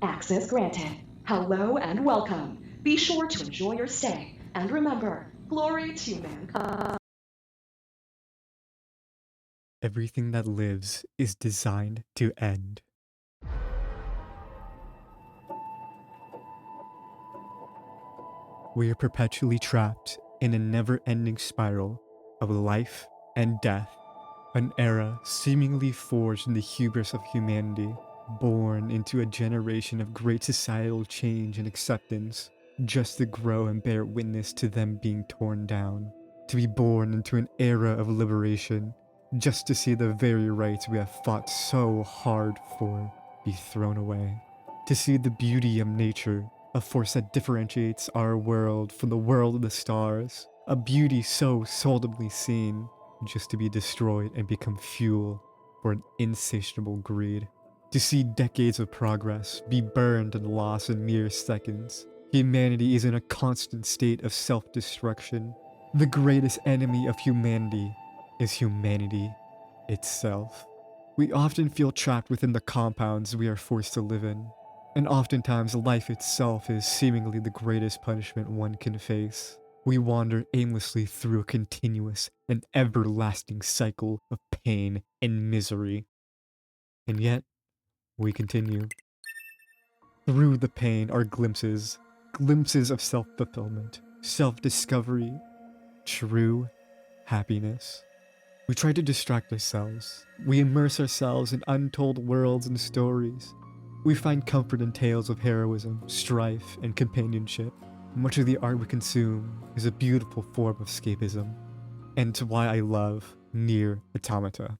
Access granted. Hello and welcome. Be sure to enjoy your stay. And remember, glory to mankind. Everything that lives is designed to end. We are perpetually trapped in a never-ending spiral of life and death, an era seemingly forged in the hubris of humanity, born into a generation of great societal change and acceptance, just to grow and bear witness to them being torn down, to be born into an era of liberation, just to see the very rights we have fought so hard for be thrown away, to see the beauty of nature, a force that differentiates our world from the world of the stars, a beauty so seldomly seen, just to be destroyed and become fuel for an insatiable greed. To see decades of progress be burned and lost in mere seconds. Humanity is in a constant state of self-destruction. The greatest enemy of humanity is humanity itself. We often feel trapped within the compounds we are forced to live in, and oftentimes life itself is seemingly the greatest punishment one can face. We wander aimlessly through a continuous and everlasting cycle of pain and misery. And yet, we continue. Through the pain are glimpses of self-fulfillment, self-discovery, true happiness. We try to distract ourselves. We immerse ourselves in untold worlds and stories. We find comfort in tales of heroism, strife, and companionship. Much of the art we consume is a beautiful form of escapism, and to why I love NieR Automata.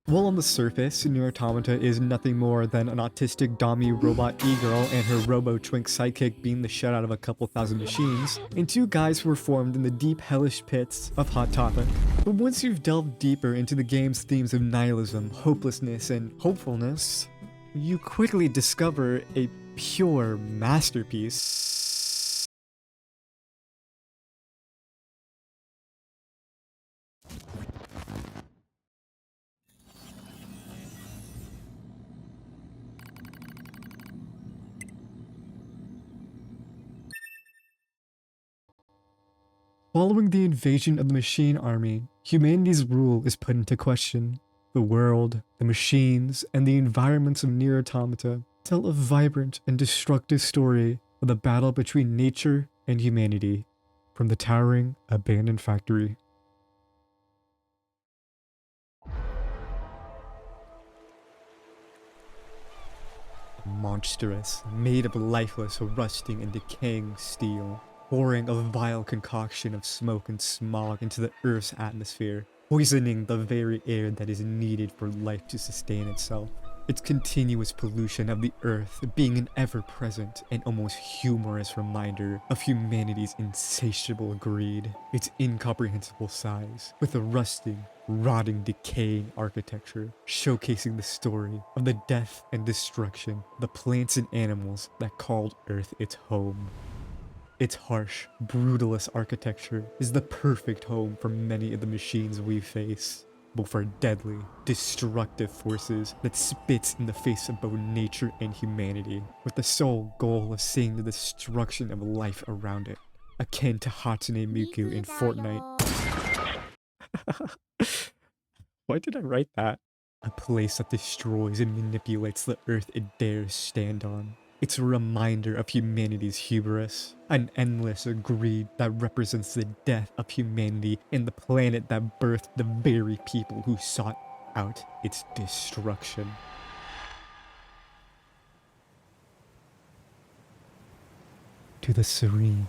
While on the surface, NieR Automata is nothing more than an autistic dommy robot e-girl and her robo-twink sidekick beating the shit out of a couple thousand machines, and two guys who were formed in the deep hellish pits of Hot Topic. But once you've delved deeper into the game's themes of nihilism, hopelessness, and hopefulness, you quickly discover a pure masterpiece. Following the invasion of the Machine Army, humanity's rule is put into question. The world, the machines, and the environments of NieR Automata tell a vibrant and destructive story of the battle between nature and humanity, from the towering, abandoned factory. Monstrous, made of lifeless, rusting and decaying steel, pouring a vile concoction of smoke and smog into the Earth's atmosphere, poisoning the very air that is needed for life to sustain itself. Its continuous pollution of the Earth being an ever-present and almost humorous reminder of humanity's insatiable greed, its incomprehensible size, with a rusting, rotting, decaying architecture, showcasing the story of the death and destruction of the plants and animals that called Earth its home. Its harsh, brutalist architecture is the perfect home for many of the machines we face, but for deadly, destructive forces that spits in the face of both nature and humanity, with the sole goal of seeing the destruction of life around it, akin to Hatsune Miku in Fortnite. Why did I write that? A place that destroys and manipulates the earth it dares stand on. It's a reminder of humanity's hubris, an endless greed that represents the death of humanity and the planet that birthed the very people who sought out its destruction. To the serene,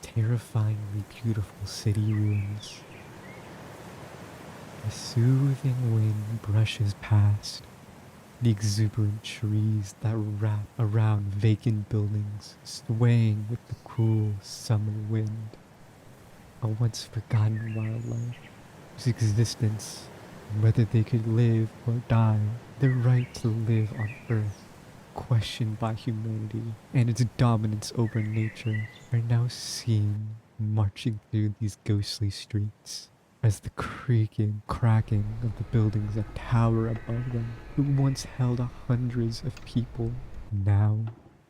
terrifyingly beautiful city ruins, the soothing wind brushes past the exuberant trees that wrap around vacant buildings, swaying with the cool summer wind. A once forgotten wildlife, whose existence, whether they could live or die, their right to live on Earth, questioned by humanity and its dominance over nature, are now seen marching through these ghostly streets. as the creaking, cracking of the buildings that tower above them, who once held hundreds of people, now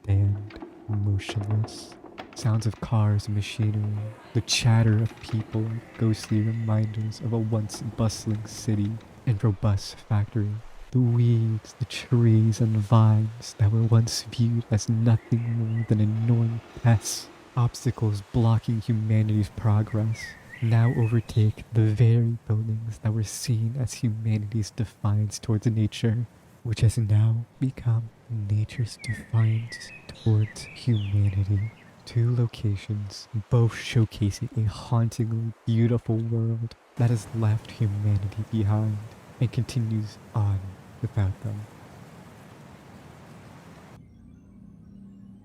stand motionless. Sounds of cars and machinery, the chatter of people like ghostly reminders of a once bustling city and robust factory. The weeds, the trees, and vines that were once viewed as nothing more than annoying pests, obstacles blocking humanity's progress, now overtake the very buildings that were seen as humanity's defiance towards nature, which has now become nature's defiance towards humanity. Two locations, both showcasing a hauntingly beautiful world that has left humanity behind and continues on without them.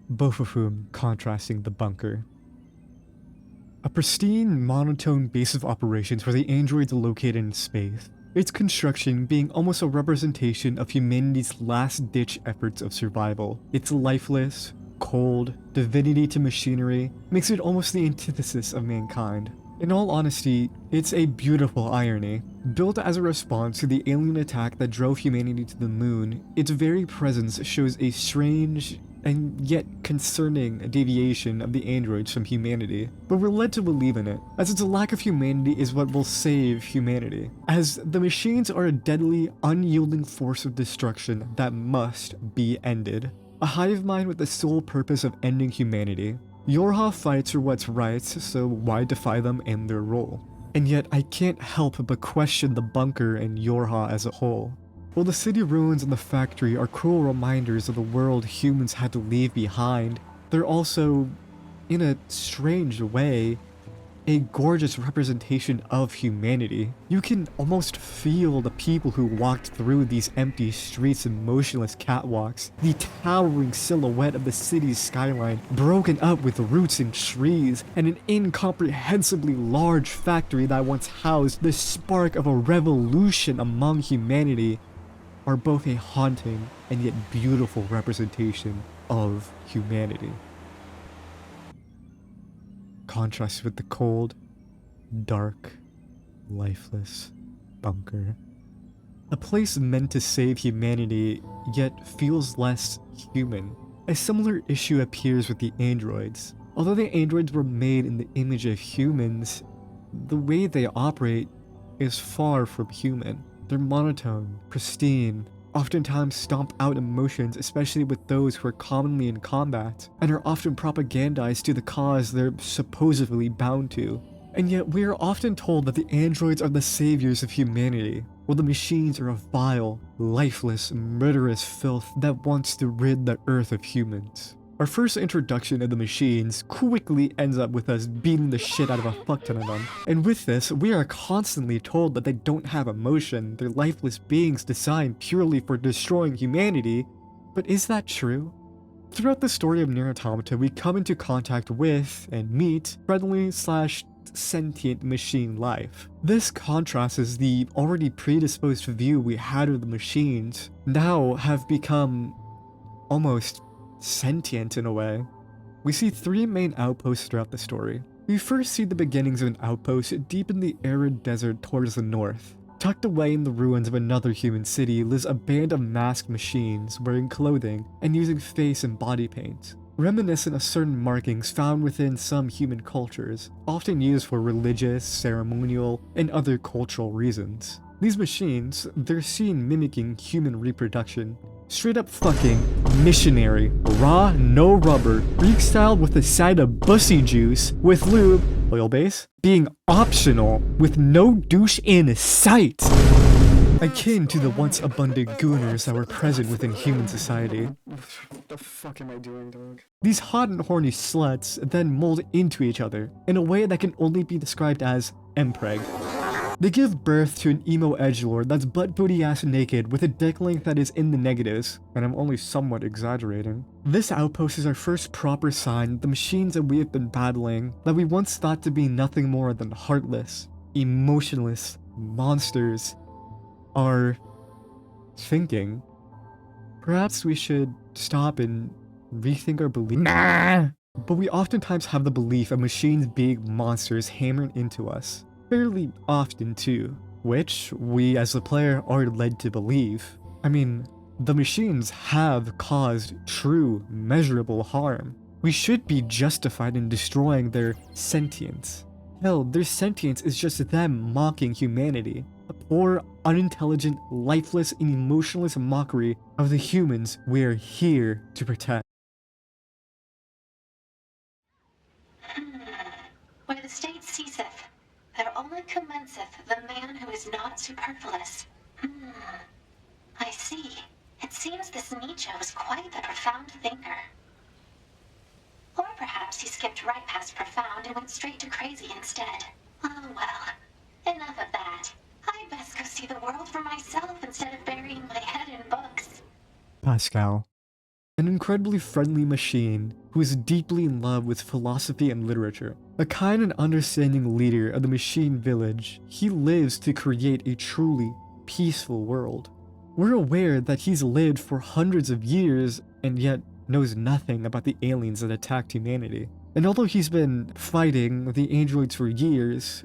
Both of whom contrasting the bunker. A pristine, monotone base of operations where the androids are located in space, its construction being almost a representation of humanity's last-ditch efforts of survival. It's lifeless, cold, divinity to machinery, makes it almost the antithesis of mankind. In all honesty, it's a beautiful irony. Built as a response to the alien attack that drove humanity to the moon, its very presence shows a strange and yet concerning deviation of the androids from humanity. But we're led to believe in it, as its lack of humanity is what will save humanity, as the machines are a deadly, unyielding force of destruction that must be ended. A hive mind with the sole purpose of ending humanity. Yorha fights for what's right, so why defy them and their role? And yet I can't help but question the bunker and Yorha as a whole. While the city ruins and the factory are cruel reminders of the world humans had to leave behind, they're also, in a strange way, a gorgeous representation of humanity. You can almost feel the people who walked through these empty streets and motionless catwalks, the towering silhouette of the city's skyline, broken up with roots and trees, and an incomprehensibly large factory that once housed the spark of a revolution among humanity, are both a haunting and yet beautiful representation of humanity. Contrasted with the cold, dark, lifeless bunker. A place meant to save humanity, yet feels less human. A similar issue appears with the androids. Although the androids were made in the image of humans, the way they operate is far from human. They're monotone, pristine, oftentimes stomp out emotions, especially with those who are commonly in combat, and are often propagandized to the cause they're supposedly bound to. And yet we are often told that the androids are the saviors of humanity, while the machines are a vile, lifeless, murderous filth that wants to rid the earth of humans. Our first introduction of the machines quickly ends up with us beating the shit out of a fuck ton of them. And with this, we are constantly told that they don't have emotion, they're lifeless beings designed purely for destroying humanity. But is that true? Throughout the story of NieR Automata, we come into contact with and meet friendly/sentient machine life. This contrasts the already predisposed view we had of the machines, now have become almost sentient in a way. We see three main outposts throughout the story. We first see the beginnings of an outpost deep in the arid desert towards the north. Tucked away in the ruins of another human city lives a band of masked machines wearing clothing and using face and body paint, reminiscent of certain markings found within some human cultures, often used for religious, ceremonial, and other cultural reasons. These machines, they're seen mimicking human reproduction. Straight up fucking missionary, raw, no rubber, Greek style with a side of bussy juice, with lube, oil base, being optional, with no douche in sight. Akin to the once abundant gooners that were present within human society. What the fuck am I doing, dog? These hot and horny sluts then mold into each other in a way that can only be described as empreg. They give birth to an emo edgelord that's butt booty ass naked with a dick length that is in the negatives, and I'm only somewhat exaggerating. This outpost is our first proper sign that the machines that we have been battling, that we once thought to be nothing more than heartless, emotionless monsters, are thinking. Perhaps we should stop and rethink our beliefs. Nah! But we oftentimes have the belief of machines being monsters hammering into us. fairly often too, which we as the player are led to believe. I mean, the machines have caused true, measurable harm. We should be justified in destroying their sentience. Hell, their sentience is just them mocking humanity. A poor, unintelligent, lifeless, and emotionless mockery of the humans we're here to protect. Where the state ceaseth, there only commenceth the man who is not superfluous. I see. It seems this Nietzsche was quite the profound thinker. Or perhaps he skipped right past profound and went straight to crazy instead. Oh well, enough of that. I'd best go see the world for myself instead of burying my head in books. Pascal. An incredibly friendly machine who is deeply in love with philosophy and literature. A kind and understanding leader of the machine village, he lives to create a truly peaceful world. We're aware that he's lived for hundreds of years and yet knows nothing about the aliens that attacked humanity. And although he's been fighting the androids for years,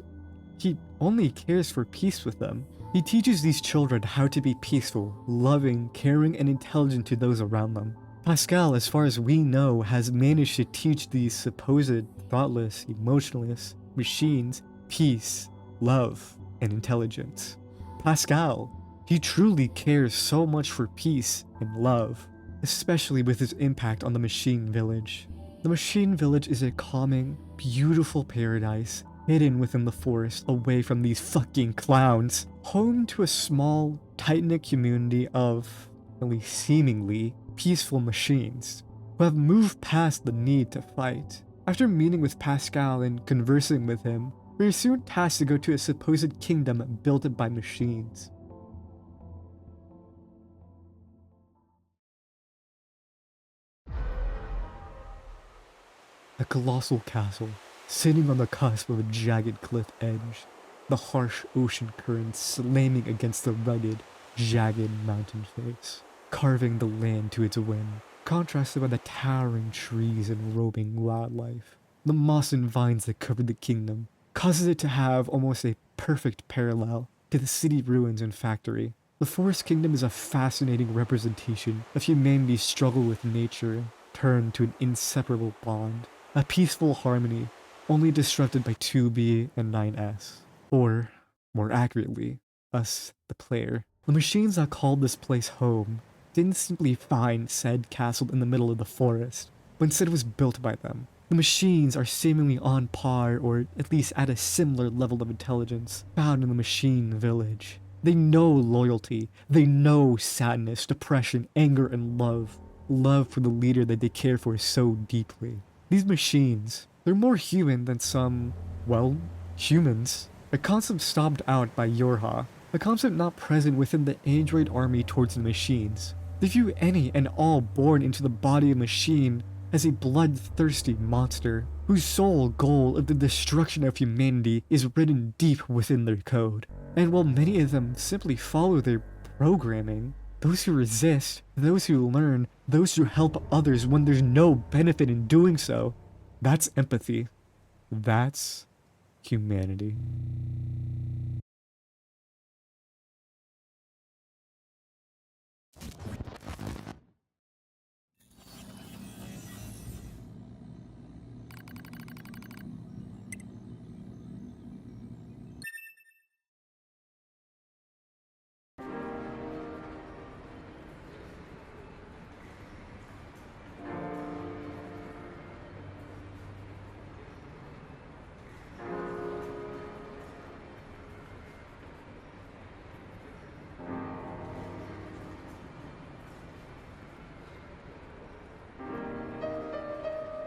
he only cares for peace with them. He teaches these children how to be peaceful, loving, caring, and intelligent to those around them. Pascal, as far as we know, has managed to teach these supposed thoughtless, emotionless machines peace, love, and intelligence. Pascal, he truly cares so much for peace and love, especially with his impact on the machine village. The machine village is a calming, beautiful paradise hidden within the forest away from these fucking clowns, home to a small, tight-knit community of, at least seemingly, peaceful machines who have moved past the need to fight. After meeting with Pascal and conversing with him, we are soon tasked to go to a supposed kingdom built by machines. A colossal castle, sitting on the cusp of a jagged cliff edge, the harsh ocean currents slamming against the rugged, jagged mountain face, carving the land to its whim, contrasted by the towering trees and roving wildlife. The moss and vines that cover the kingdom causes it to have almost a perfect parallel to the city ruins and factory. The Forest Kingdom is a fascinating representation of humanity's struggle with nature turned to an inseparable bond, a peaceful harmony only disrupted by 2B and 9S. Or, more accurately, us, the player. The machines that called this place home didn't simply find said castle in the middle of the forest, but instead was built by them. The machines are seemingly on par, or at least at a similar level of intelligence, found in the machine village. They know loyalty, they know sadness, depression, anger, and love. Love for the leader that they care for so deeply. These machines, they're more human than some, well, humans. A concept stomped out by Yorha, a concept not present within the android army towards the machines. They view any and all born into the body of machine as a bloodthirsty monster, whose sole goal of the destruction of humanity is written deep within their code. And while many of them simply follow their programming, those who resist, those who learn, those who help others when there's no benefit in doing so, that's empathy. That's humanity.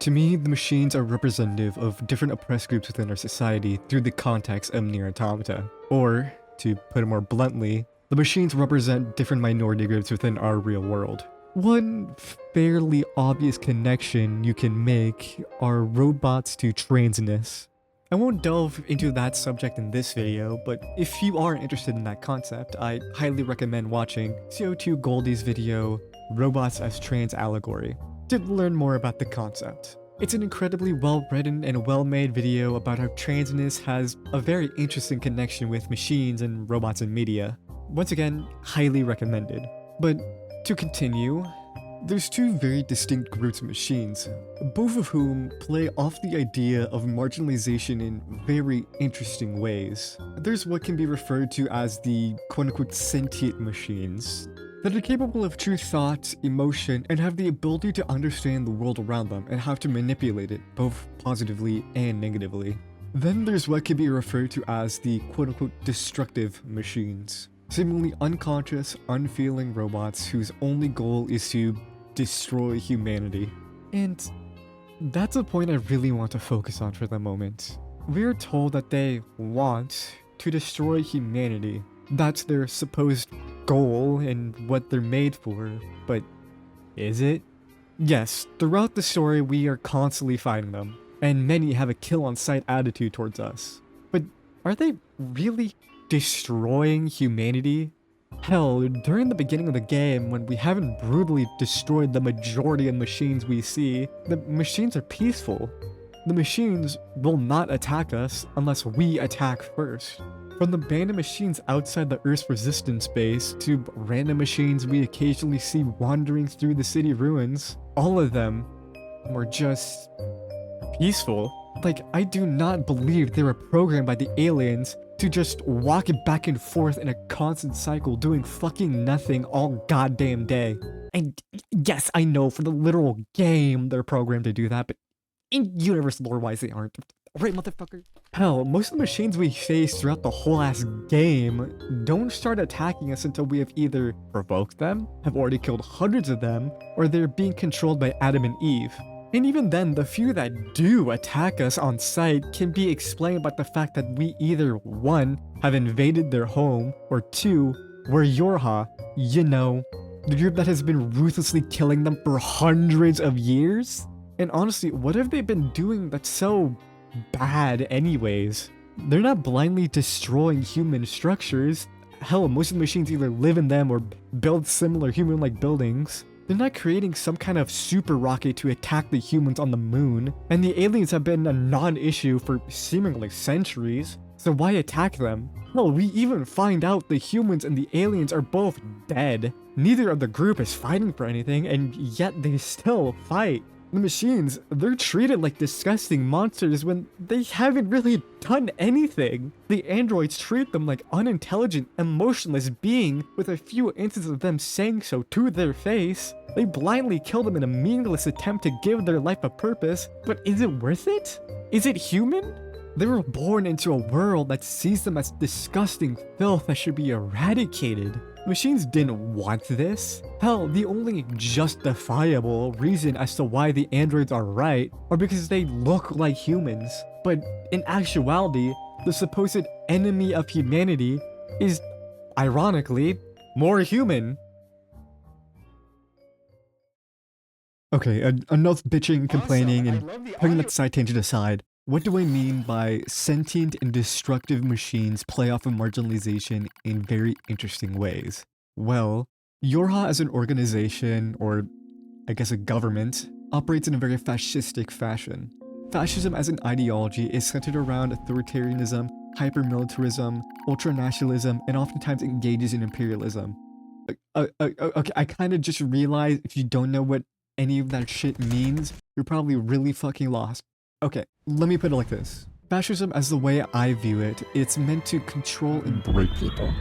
To me, the machines are representative of different oppressed groups within our society through the context of NieR Automata. Or, to put it more bluntly, the machines represent different minority groups within our real world. One fairly obvious connection you can make are robots to transness. I won't delve into that subject in this video, but if you are interested in that concept, I highly recommend watching CO2 Goldie's video, Robots as Trans Allegory, to learn more about the concept. It's an incredibly well-written and well-made video about how transness has a very interesting connection with machines and robots in media. Once again, highly recommended. But to continue, there's two very distinct groups of machines, both of whom play off the idea of marginalization in very interesting ways. There's what can be referred to as the quote-unquote sentient machines, that are capable of true thought, emotion, and have the ability to understand the world around them and how to manipulate it, both positively and negatively. Then there's what can be referred to as the quote-unquote destructive machines, seemingly unconscious, unfeeling robots whose only goal is to destroy humanity. And that's a point I really want to focus on for the moment. We're told that they want to destroy humanity. That's their supposed goal and what they're made for, but is it? Yes, throughout the story we are constantly fighting them, and many have a kill-on-sight attitude towards us. But are they really destroying humanity? Hell, during the beginning of the game, when we haven't brutally destroyed the majority of machines we see, the machines are peaceful. The machines will not attack us unless we attack first. From the band of machines outside the Earth's resistance base to random machines we occasionally see wandering through the city ruins, all of them were just peaceful. Like, I do not believe they were programmed by the aliens to just walk back and forth in a constant cycle doing fucking nothing all goddamn day. And yes, I know for the literal game they're programmed to do that, but in universe lore-wise they aren't. Right, motherfucker? Hell, most of the machines we face throughout the whole ass game don't start attacking us until we have either provoked them, have already killed hundreds of them, or they're being controlled by Adam and Eve. And even then, the few that do attack us on sight can be explained by the fact that we either 1. Have invaded their home, or 2. We're Yorha, you know, the group that has been ruthlessly killing them for hundreds of years? And honestly, what have they been doing that's so bad anyways? They're not blindly destroying human structures. Hell, most of the machines either live in them or build similar human-like buildings. They're not creating some kind of super rocket to attack the humans on the moon, and the aliens have been a non-issue for seemingly centuries, so why attack them? Hell, we even find out the humans and the aliens are both dead. Neither of the group is fighting for anything, and yet they still fight. The machines, they're treated like disgusting monsters when they haven't really done anything. The androids treat them like unintelligent, emotionless beings with a few instances of them saying so to their face. They blindly kill them in a meaningless attempt to give their life a purpose, but is it worth it? Is it human? They were born into a world that sees them as disgusting filth that should be eradicated. Machines didn't want this. Hell, the only justifiable reason as to why the androids are right are because they look like humans. But in actuality, the supposed enemy of humanity is, ironically, more human. Okay, enough bitching, complaining, and putting that side tangent aside. What do I mean by sentient and destructive machines play off of marginalization in very interesting ways? Well, Yorha as an organization, or I guess a government, operates in a very fascistic fashion. Fascism as an ideology is centered around authoritarianism, hyper-militarism, ultranationalism, and oftentimes engages in imperialism. Okay, I kind of just realized if you don't know what any of that shit means, you're probably really fucking lost. Okay, let me put it like this. Fascism, as the way I view it, it's meant to control and break people.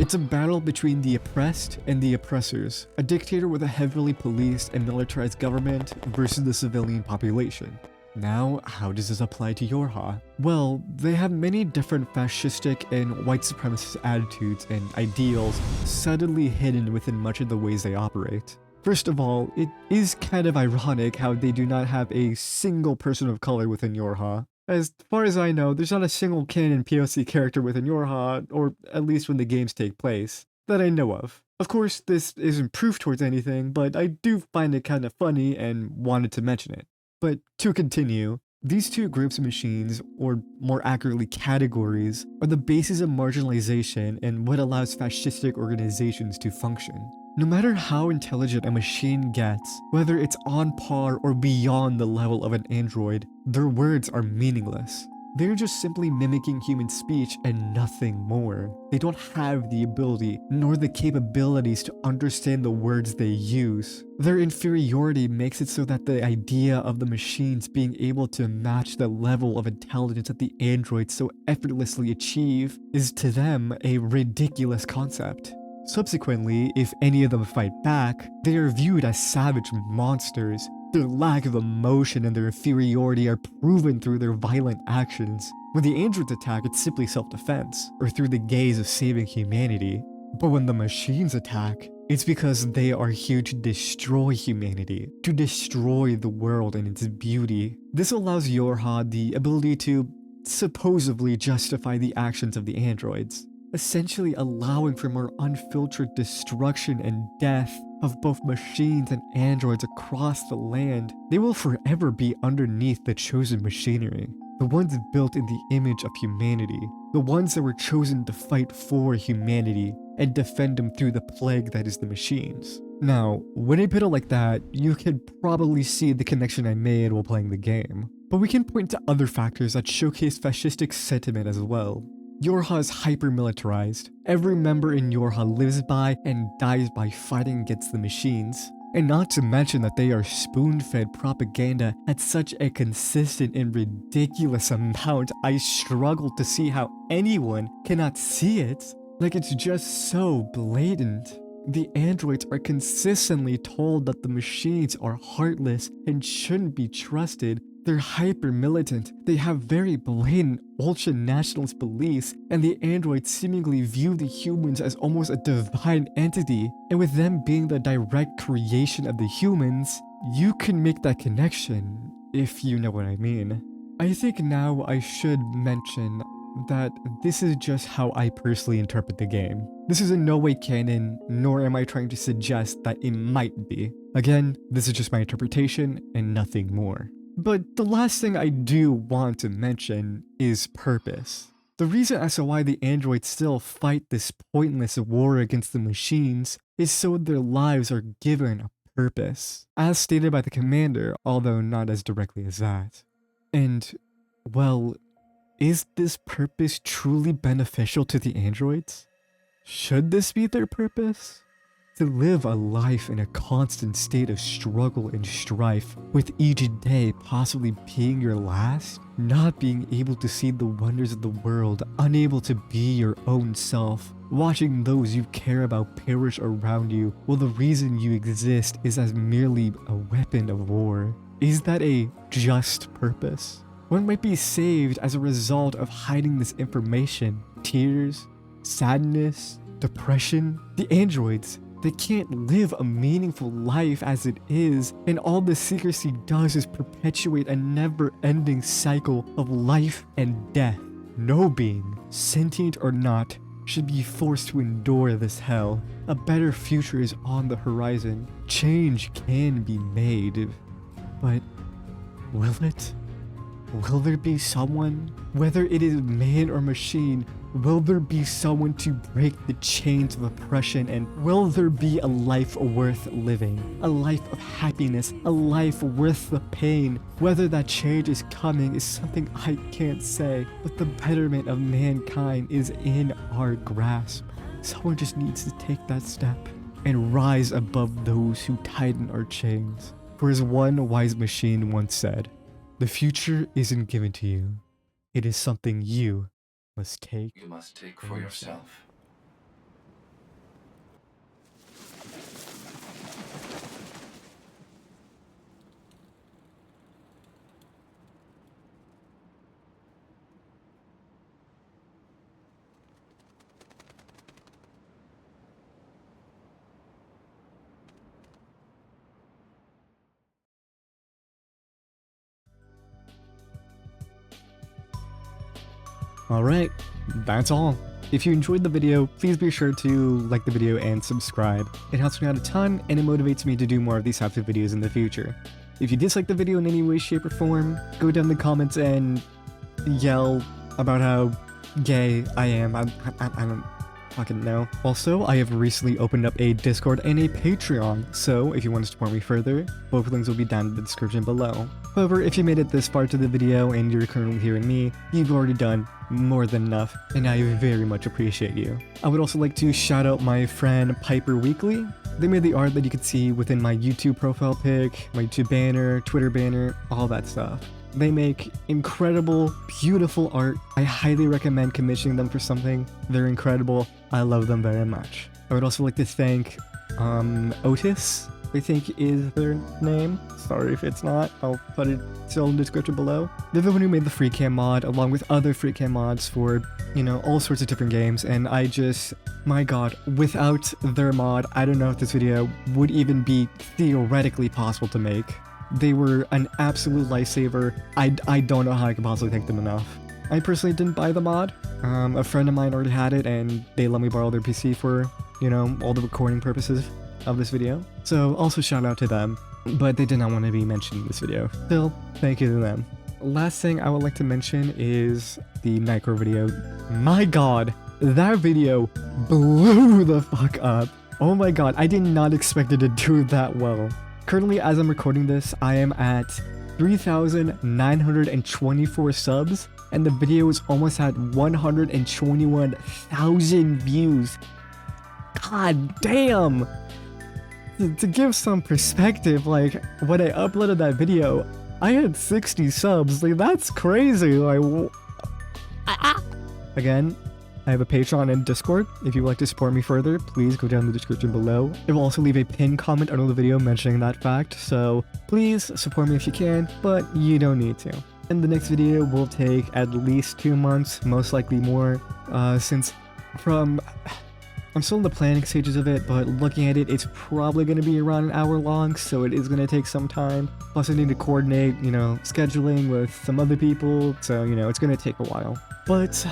It's a battle between the oppressed and the oppressors, a dictator with a heavily policed and militarized government versus the civilian population. Now, how does this apply to Yorha? Well, they have many different fascistic and white supremacist attitudes and ideals subtly hidden within much of the ways they operate. First of all, it is kind of ironic how they do not have a single person of color within Yorha. As far as I know, there's not a single canon POC character within Yorha, or at least when the games take place, that I know of. Of course, this isn't proof towards anything, but I do find it kind of funny and wanted to mention it. But to continue, These two groups of machines, or more accurately categories, are the basis of marginalization and what allows fascistic organizations to function. No matter how intelligent a machine gets, whether it's on par or beyond the level of an android, their words are meaningless. They're just simply mimicking human speech and nothing more. They don't have the ability nor the capabilities to understand the words they use. Their inferiority makes it so that the idea of the machines being able to match the level of intelligence that the androids so effortlessly achieve is to them a ridiculous concept. Subsequently, if any of them fight back, they are viewed as savage monsters. Their lack of emotion and their inferiority are proven through their violent actions. When the androids attack, it's simply self-defense, or through the gaze of saving humanity. But when the machines attack, it's because they are here to destroy humanity, to destroy the world and its beauty. This allows Yorha the ability to supposedly justify the actions of the androids, essentially allowing for more unfiltered destruction and death of both machines and androids across the land. They will forever be underneath the chosen machinery, the ones built in the image of humanity, the ones that were chosen to fight for humanity and defend them through the plague that is the machines. Now, when I put it like that, you can probably see the connection I made while playing the game, but we can point to other factors that showcase fascistic sentiment as well. Yorha is hyper-militarized. Every member in Yorha lives by and dies by fighting against the machines. And not to mention that they are spoon-fed propaganda at such a consistent and ridiculous amount, I struggle to see how anyone cannot see it. Like, it's just so blatant. The androids are consistently told that the machines are heartless and shouldn't be trusted. They're hyper-militant, they have very blatant ultra-nationalist beliefs, and the androids seemingly view the humans as almost a divine entity, and with them being the direct creation of the humans, you can make that connection, if you know what I mean. I think now I should mention that this is just how I personally interpret the game. This is in no way canon, nor am I trying to suggest that it might be. Again, this is just my interpretation and nothing more. But the last thing I do want to mention is purpose. The reason as to why the androids still fight this pointless war against the machines is so their lives are given a purpose, as stated by the commander, although not as directly as that. And, well, is this purpose truly beneficial to the androids? Should this be their purpose? To live a life in a constant state of struggle and strife, with each day possibly being your last? Not being able to see the wonders of the world, unable to be your own self, watching those you care about perish around you, while the reason you exist is as merely a weapon of war. Is that a just purpose? One might be saved as a result of hiding this information. Tears, sadness, depression. The androids, they can't live a meaningful life as it is, and all the secrecy does is perpetuate a never-ending cycle of life and death. No being, sentient or not, should be forced to endure this hell. A better future is on the horizon. Change can be made, but will it? Will there be someone? Whether it is man or machine, will there be someone to break the chains of oppression, and will there be a life worth living? A life of happiness, a life worth the pain? Whether that change is coming is something I can't say, but the betterment of mankind is in our grasp. Someone just needs to take that step and rise above those who tighten our chains. For as one wise machine once said, "The future isn't given to you. It is something you must take for yourself." Alright, that's all. If you enjoyed the video, please be sure to like the video and subscribe. It helps me out a ton and it motivates me to do more of these types of videos in the future. If you dislike the video in any way, shape, or form, go down in the comments and yell about how gay I am. I don't fucking know. Also, I have recently opened up a Discord and a Patreon, so if you want to support me further, both links will be down in the description below. However, if you made it this far to the video and you're currently hearing me, you've already done more than enough, and I very much appreciate you. I would also like to shout out my friend Piper Weekly. They made the art that you can see within my YouTube profile pic, my YouTube banner, Twitter banner, all that stuff. They make incredible, beautiful art. I highly recommend commissioning them for something. They're incredible. I love them very much. I would also like to thank Otis, I think is their name. Sorry if it's not. I'll put it still in the description below. They're the one who made the free cam mod, along with other free cam mods for, you know, all sorts of different games. And I just, my god, without their mod, I don't know if this video would even be theoretically possible to make. They were an absolute lifesaver. I don't know how I can possibly thank them enough. I personally didn't buy the mod. A friend of mine already had it, and they let me borrow their PC for, you know, all the recording purposes of this video. So also shout out to them, but they did not want to be mentioned in this video. Still, thank you to them. Last thing I would like to mention is the Nightcore video. My god, that video blew the fuck up. Oh my god, I did not expect it to do that well. Currently, as I'm recording this, I am at 3,924 subs, and the video is almost at 121,000 views. God damn! To give some perspective, like, when I uploaded that video, I had 60 subs. Like, that's crazy. Like, again, I have a Patreon and Discord. If you would like to support me further, please go down in the description below. It will also leave a pinned comment under the video mentioning that fact, so please support me if you can, but you don't need to. And the next video will take at least 2 months, most likely more, since I'm still in the planning stages of it, but looking at it, it's probably going to be around an hour long, so it is going to take some time. Plus I need to coordinate, you know, scheduling with some other people, so, you know, it's going to take a while. But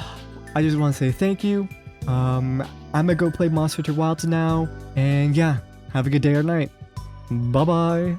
I just want to say thank you. I'm gonna go play Monster Hunter Wilds now, and yeah, have a good day or night. Bye bye.